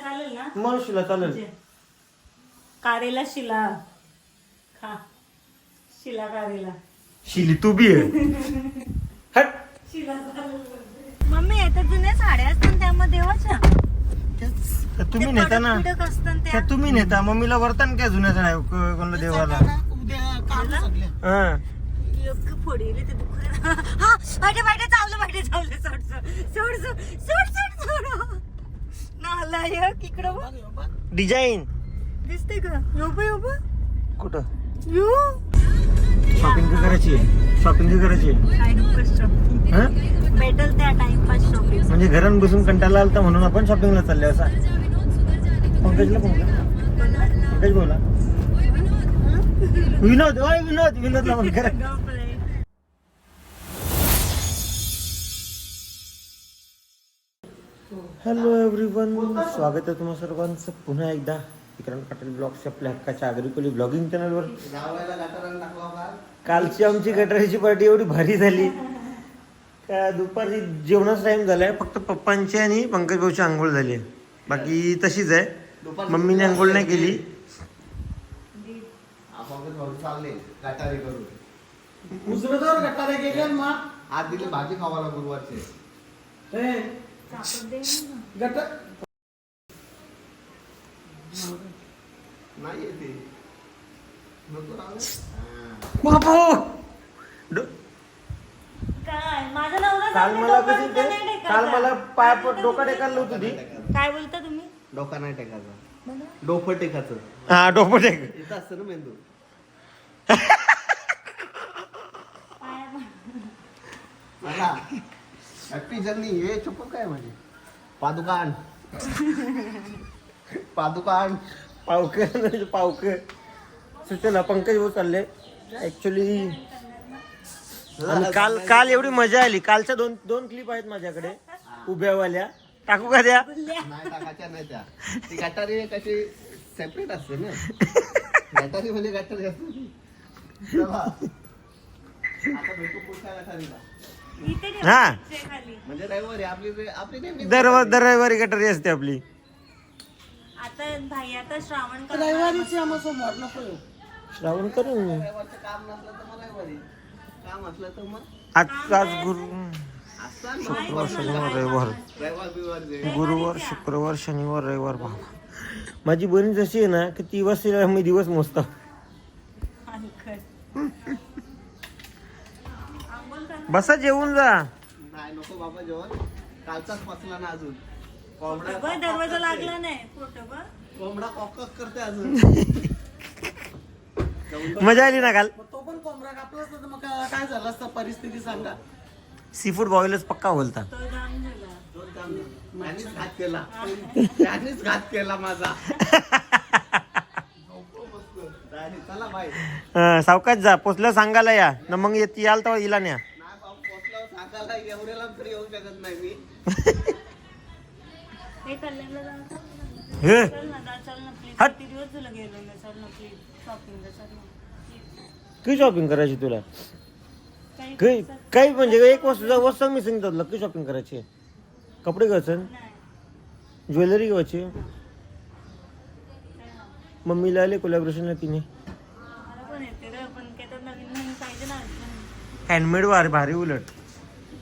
चालेल ना? मग शिला चालेल. कारेला शिला खा. शिला कारेला शिली तू बी आहे. हट. शिला मम्मी येतात जुन्या साड्या असतात त्यामध्ये देवाच्या तुम्ही नेता ना, पिडक असतात त्या त्या. तुम्ही नेता. मम्मीला वर्तन काय जुन्या साड्या कोणाला देवाला. हा योग्य फोडीले ते दुखत. हा माहिती माहिती चावलं सोड सोड सोड सोड सोड सोड नालायक इकडं डिझाईन दिसते का? योबा कुठं यो शॉपिंग करायची आहे, शॉपिंग करायची आहे. टाइमपास शॉपिंग हा? भेटल त्या टाइमपास शॉपिंग. म्हणजे घरात बसून कंटाळा आलता म्हणून आपण शॉपिंगला चालले असा. पंकजला फोन कर. पंकज बोला. विनोदला फोन कर. हॅलो एव्हरीवन, स्वागत आहे तुम्हा सर्वांचं पुन्हा एकदा विक्रांत पाटील ब्लॉग्सच्या आपल्या हक्काच्या आगरीकोली ब्लॉगिंग चॅनलवर. कालची आमची गटारीची पार्टी एवढी भारी झाली का दुपारी जेवणाचा टाइम झालाय. फक्त पप्पांची आणि पंकज भाऊची आंघोळ झाली आहे, बाकी तशीच आहे. मम्मीने आंघोळ नाही केली. आज दिली भाजी खावाला गुरुवारची. नाही येते काय माझा नवरा काल सांगतो मला डोकं कशी बिकं नाही टेकायचं. काल मला पाय डोका टेकायला होती ती. काय बोलता तुम्ही? डोका नाही टेकायचा, डोफं टेकायचं. हा डोकं टेक. इथं असतं ना मेंदू. मला हॅपी जर्नी. हे चुप काय म्हणजे पादुकान पादुकान पावक सुचना पंकज भाऊ चालले. ऍक्च्युली काल एवढी मजा आली. कालच्या दोन क्लिप आहेत माझ्याकडे उभ्यावाल्या. टाकू का त्या? नाही टाकायच्या नाही त्या. ती गटारी कशी सेपरेट असते ना. गटारी म्हणजे गटारी असते. चला. आता भेटू पुढच्या गटारीला. इथे ठेव, हा. इथे खाली. म्हणजे रविवारी आपली नेहमी दर रविवारी गटारी असते आपली. आता भाई आता श्रावण श्रावण करू. रविवारचं काम नसलं तर मग रविवारी, काम असलं तर मग आज गुरु असतं ना. शुक्रवार शनिवार रविवार, रविवार बिवार गुरुवार शुक्रवार शनिवार रविवार. बाबा माझी बहीण जशी आहे ना की ती वाजता मी दिवस मोजतो. बसा जेवून जा. नाही नको बाबा जेवण. कालचाच पचला ना अजून. दरवाजा लागला नाही फोटो बघ. कोंबडा कॉकॉक करते अजून. मजा आली ना काल. तो पण कोंबडा कापला असता तर मग काय झालं असतं परिस्थिती सांगा. सी फूड बॉईलच पक्का बोलता. तो जाम झाला. त्यानेच घात केला. त्यानेच घात केला माझा. चला बाय. सावकाश जा. पोचलं सांगायला या ना, मग याल तर इला न्या. नाही बाबा पोचल्यावर सांगायला एवढ्याला तरी येऊ शकत नाही मी. हे कल्याणला जायचं. हे चल ना चल ना प्लीज. हट. किती दिवस तुला गेलो नाही. चल ना प्लीज शॉपिंगला चल ना प्लीज. काही शॉपिंग करायची तुला? काही काही म्हणजे एक वस्तू मी सांगितलं लकी शॉपिंग करायची. कपडे घ्यायचं, नाही. ज्वेलरी घ्यायची. मम्मीला आले कोलॅबरेशनला तिने. मला पण येते रे, पण काय तर नवीन नवीन पाहिजे ना. हँडमेड भारी उलट.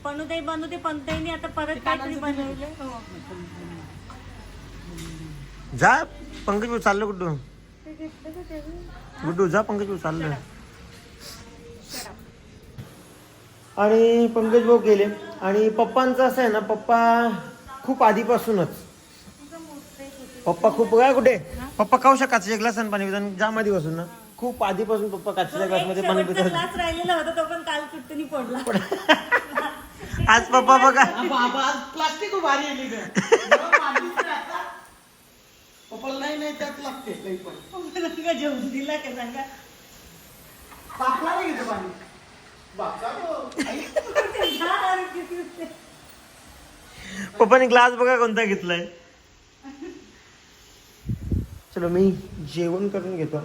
बनवते पंताईने आता परत काहीतरी बनवले. हो. जा पंकज भाऊ चाललं कुठं? गुड्डू जा पंकज भाऊ चाललं. आणि पंकज भाऊ गेले. आणि पप्पांचं असं आहे ना, पप्पा खूप आधीपासूनच पप्पा खूप काय कुठे पप्पा काऊशा काचेच्या ग्लासानं पाणी पितात. जाम आधीपासून ना खूप आधीपासून पप्पा काचेच्या ग्लासमध्ये पाणी पितात. क्लास राहिलेला होता तो पण काल सुट्टीने पडला. आज पप्पा बघा बाबा प्लास्टिक भारी आली पप्पाला नाही त्यात लागते काही पण. जेवून दिला का सांगा. बापला नाही घेतो पाणी. पप्पाने ग्लास बघा कोणता घेतलाय. चलो मी जेवण करून घेतो.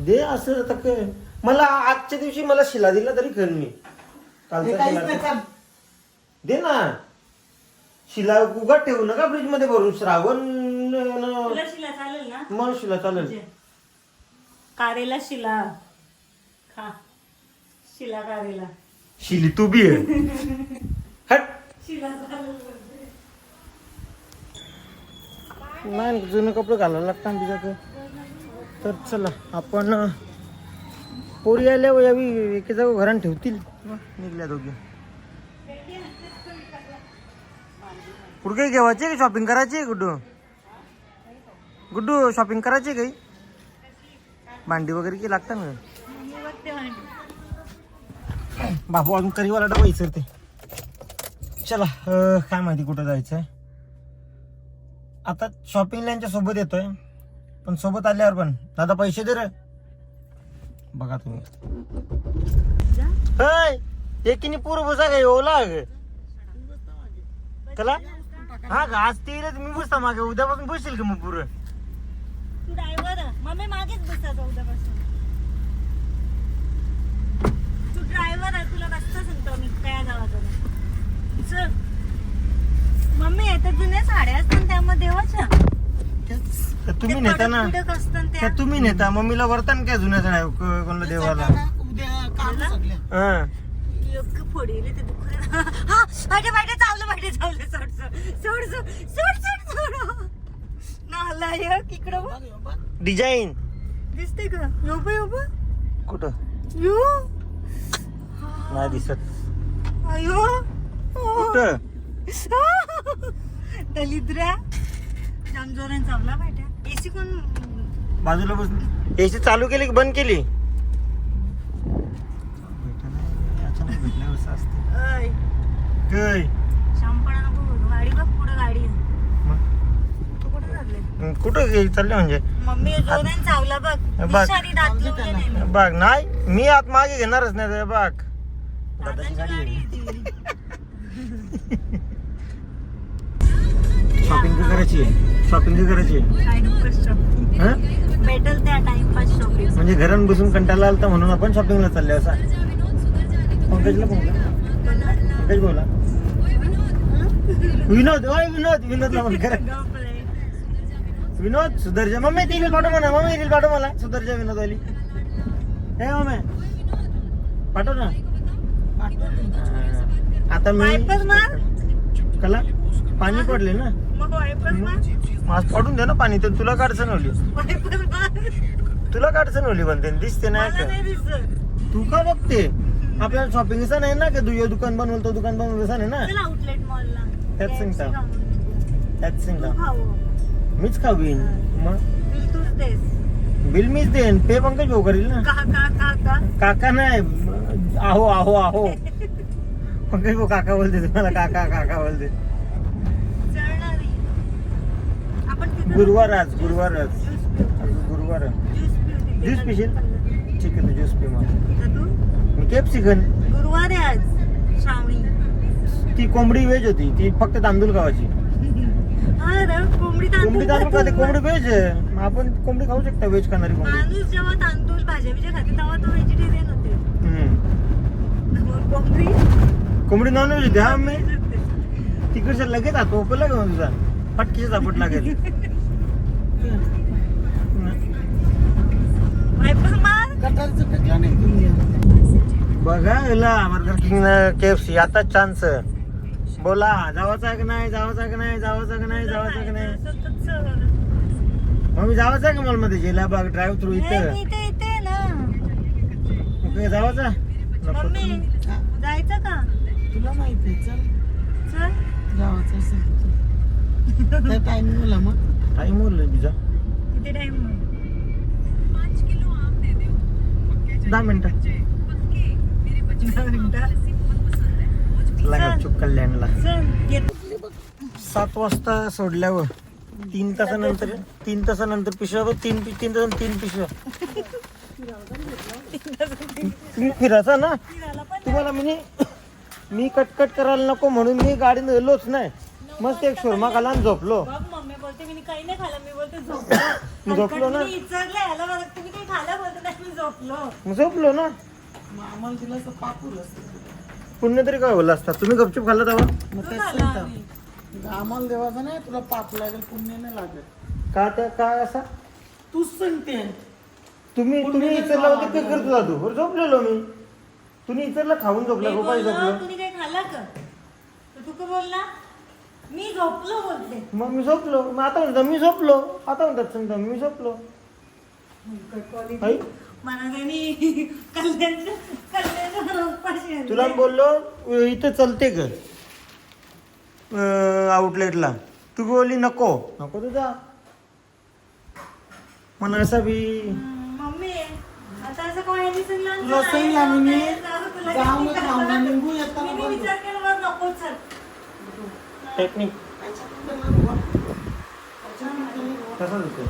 दे असं आता काय मला आजच्या दिवशी मला शिला दिला तरी खेळ मी कालचा शिला दे ना. शिला उघड ठेवू नका फ्रीज मध्ये भरून श्रावण तुला शिला चालेल ना? मग शिला चालेल. कारेला शिला खा. शिला कारेला शिली तू बी आहे. हट. शिला चालेल. नाही जुने कपडे घालायला लागतात तिच्याकडे. तर चला आपण पोरी आल्या यावी एके जाऊ घरात ठेवतील. निघल्या दोघी. कुठं काही घेवायची का शॉपिंग करायची गुड्डू? गुड्डू शॉपिंग करायची काही भांडी वगैरे की लागतात ना? बाबू अजून करीवाला डबा विसरते. चला काय माहिती कुठं जायचंय आता. शॉपिंगला यांच्या सोबत येतोय पण सोबत आल्यावर पण दादा पैसे दे रे. बघा तुम्ही एकीने पूर बसा काय ओला त्याला. हा का आज ते मी बसता मागे उद्यापासून बसशील का मग पुरं? तू ड्रायव्हर मम्मी मागेच बसायचं उद्यापासून. तू ड्रायव्हर आहे तुला बसता सांगतो मी काय गावाकडे. चल मम्मी येतात जुन्या साड्या असतात त्यामध्ये देवाच्या. तुम्ही नेता ना असतात त्या तुम्ही नेता मम्मीला वरतान काय जुन्या साड्या कोणाला देवाला. उद्या काम सगळ्या. हा योग्य फोडीले ते दुखत. हा बाहेर चावलं सोड सोड सोड सोड सोड सोड. नालायक इकडं बघ. डिझाईन दिसते का? योबा योबा कुठं यो नाही दिसत. अयो कुठं दलिद्रा जाम जोरान चावला बेटा. एसी कोण बाजूला बसून एसी चालू केली की बंद केली? अय काय शामपणा नको बोलू. गाडी बघ पुढं गाडी आहे. तू कुठे चालले? कुठं चालले म्हणजे मम्मी जोरान चावला बघ. बघ. निशाणी दात लावले नाही. बघ नाही मी आत मागे घेणारच नाही बघ. दादाची गाडी आहे ती. शॉपिंग करायची आहे. शॉपिंग करायची आहे. टाइमपास शॉपिंग हा? भेटल त्या टाइमपास शॉपिंग. म्हणजे घरात बसून कंटाळा आलता म्हणून आपण शॉपिंगला चालले असा. पंकजला फोन कर. पंकज बोला. विनोदला फोन कर. विनोद सुधरजा. मम्मी ती रील पाठव म्हणा. मम्मी रील पाठव मला. सुधरजा विनोद वाली. हे मम्मी पाठव ना. आता मी वायपर मार. कला पाणी पडले ना मग वायपर मार. आज पडून दे ना पाणी. तर तुला काय अडचण होली? वायपर मार. तुला काय अडचण होली म्हणते दिसते नाही मला नाही का? दिसत. तू का बघते? आपल्याला शॉपिंगचा नाही ना की तुझं दुकान बनवतो दुकान बनवलं नाही ना. चल आउटलेट मॉलला. त्यात सांगता. त्याच तू सांगता खाऊ. मीच खावीन. मग बिल तूच देस. बिल मीच देईन. पे पंकज भाऊ करील ना. काका काका नाही आहो आहो आहो पंकज भाऊ काका बोलते तुम्हाला. काका काका बोलते. चढणारी आपण तिथं गुरुवार आज गुरुवार ज्यूस पिशील? ठीक आहे ज्यूस पी. मग तू मी केप खान. गुरुवार आहे आज. श्रावणी. ती कोंबडी व्हेज होती. ती फक्त तांदूळ खावायची. अरे कोंबडी कोंबडी तांदूळ खाते. तांदूळ. कोंबडी व्हेज आहे. आपण कोंबडी खाऊ शकता व्हेज खाणारी कोंबडी. माणूस जेव्हा तांदूळ भाज्या बिज्या खाते तेव्हा तो व्हेजिटेरियन होते. हम्म. कोंबडी कोंबडी नॉन व्हेज होती. हा मी तिकडच्या लगेच हातो ओपला का तुझा पटकीचा चापट लागेल. वायपर मार. गटारचं फेकला नाही तुम्ही. बघा बर्गर किंग KFC आता चान्स. बोला जावाचा का नाही जावाचा का नाही जावाचा का नाही जावाचा का नाही. मग मी जावाचा का मॉल मध्ये जेलाबाग ड्राईव्ह थ्रू इथं इथे ना. ओके जावाचा मम्मी हा, जायचं का? तुला माहिती आहे. चल चल. जावाचं असेल त्या टायमिंगला मग टाईम बोललो तुझा. किती टाइम? 10 मिनिटं. 10 मिनिटं. लगा चुक कल्याणला. चल ये. 7 वाजता सोडल्यावर 3 तासानंतर पिशव्या बघ. 3 पिशव्या तुम्ही फिरायचा ना. तुम्हाला म्हणजे मी कटकट करायला नको म्हणून मी गाडीनं गेलोच नाही. मस्त एक शोरमा खाला आणि झोपलो. बघ मम्मी बोलते मी काही नाही खाल्लं. मी बोलते झोपलो. मी झोपलो ना. मी विचारलं ह्याला बघ तुम्ही काही खाल्लं बोलते नाही मी झोपलो. मग झोपलो ना. मग आम्हाला तिला असं पापूर असतं. पुण्य तरी काय बोलला असता. तुम्ही गपचूप खाल्ला तेव्हा. मग तू तेच खाल्लं सांगतो. आम्ही. आम्हाला देवाचा नाही, तुला पाप लागेल, पुण्य नाही लागेल. का त्या काय असा तूच सांगते. तुम्ही इचरला होते काय करतो दादू? बरं झोपलेलो मी. तुम्ही इचरला खाऊन झोपला मी गोपाळ बोललो, झोपलो. तुम्ही काही खाल्ला का? तू का बोलला? मी झोपलो बोलते. मग मी झोपलो. मग आता म्हणतात मी झोपलो. आता म्हणतात समजा मी झोपलो. आई, मला त्यांनी कल्याण पाचशे तुला बोललो इथं चलते का आउटलेटला? तू बोलली नको नको तू जा. म्हणा असा बी मम्मी आता असं कोणी सांगलं तुला सांगितलं आम्ही मी तुला जाऊन किती खाऊन खाल्लं? निघू येताना मी बोलतो. विचार केला मला नको चल. टेक्निक तसंच होतं.